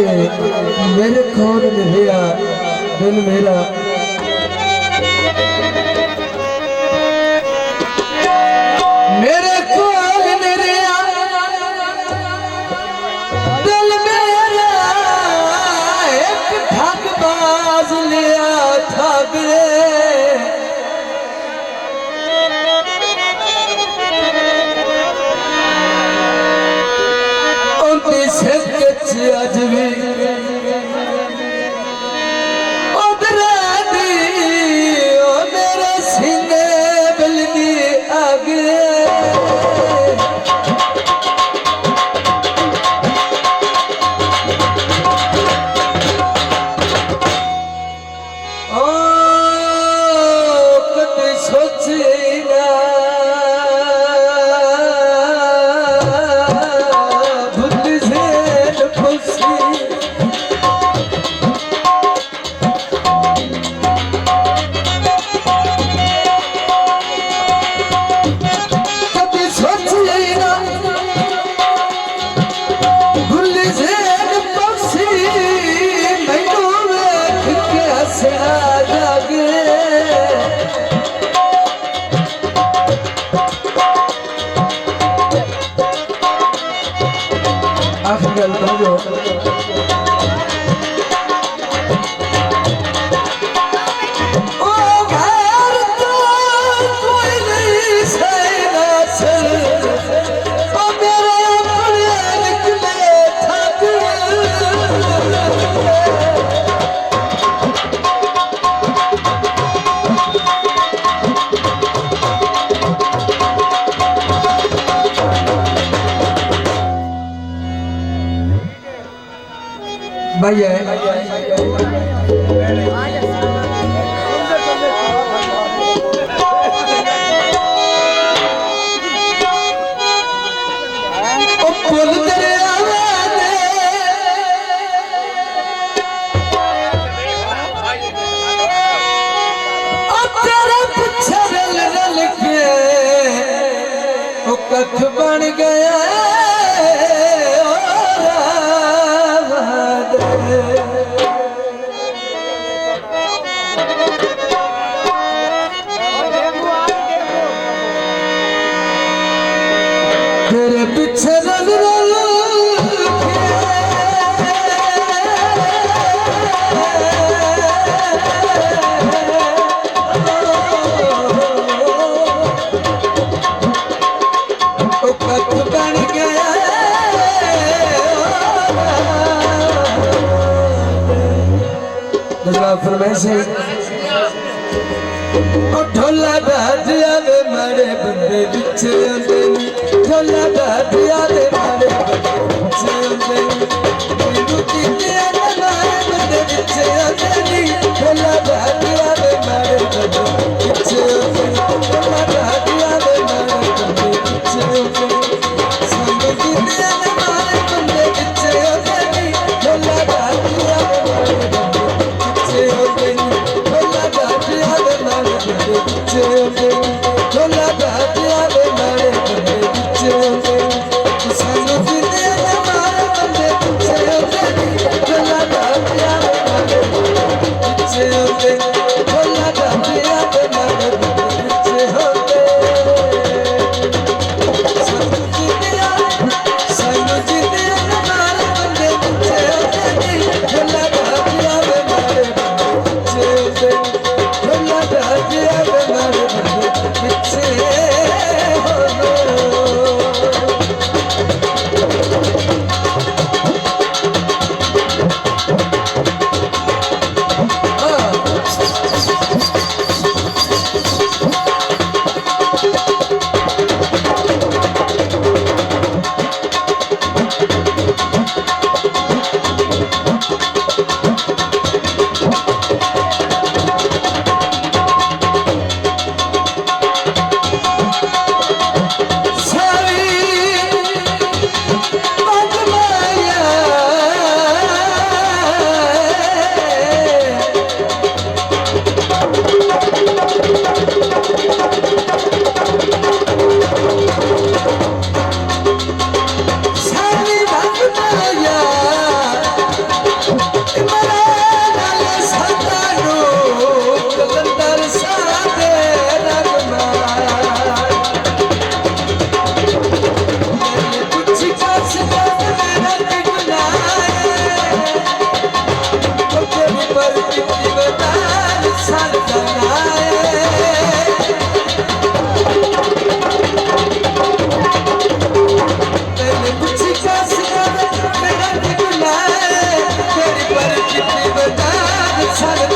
मेरे कौन मेरा दिल मेरा मेरे कौन मेरा दिल मेरा एक ठगबाज लिया ठग रे अज भी मेरे सीने बलदी आगे ओ कभी सोचे ना आखिर गल समझो भैया पुल दरिया तेरे पीछे रल रल के कख बन गया तेरे पीछे रल रल कख बन गया फरमाइश ढोला बाजिया दे मारे बंदे पीछे आंदे ढोला बाजिया दे मारे बंदे पीछे आंदे मैनू कीते आंदे मारे बंदे पीछे आंदे ढोला बाजिया दे मारे बंदे पीछे आंदे ढोला बाजिया दे मारे बंदे पीछे आंदे संग कीते आंदे मारे बंदे पीछे आंदे ढोला बाजिया दे मारे बंदे पीछे आंदे ढोला बाजिया दे मारे बंदे पीछे आंदे ढोला बाजिया दे मारे बंदे पीछे आंदे संग कीते आंदे मारे बंदे पर कितनी बदार सर बनाए मैंने कुछ का सिया मेरा बुलाए तेरी पर कितनी बदार सर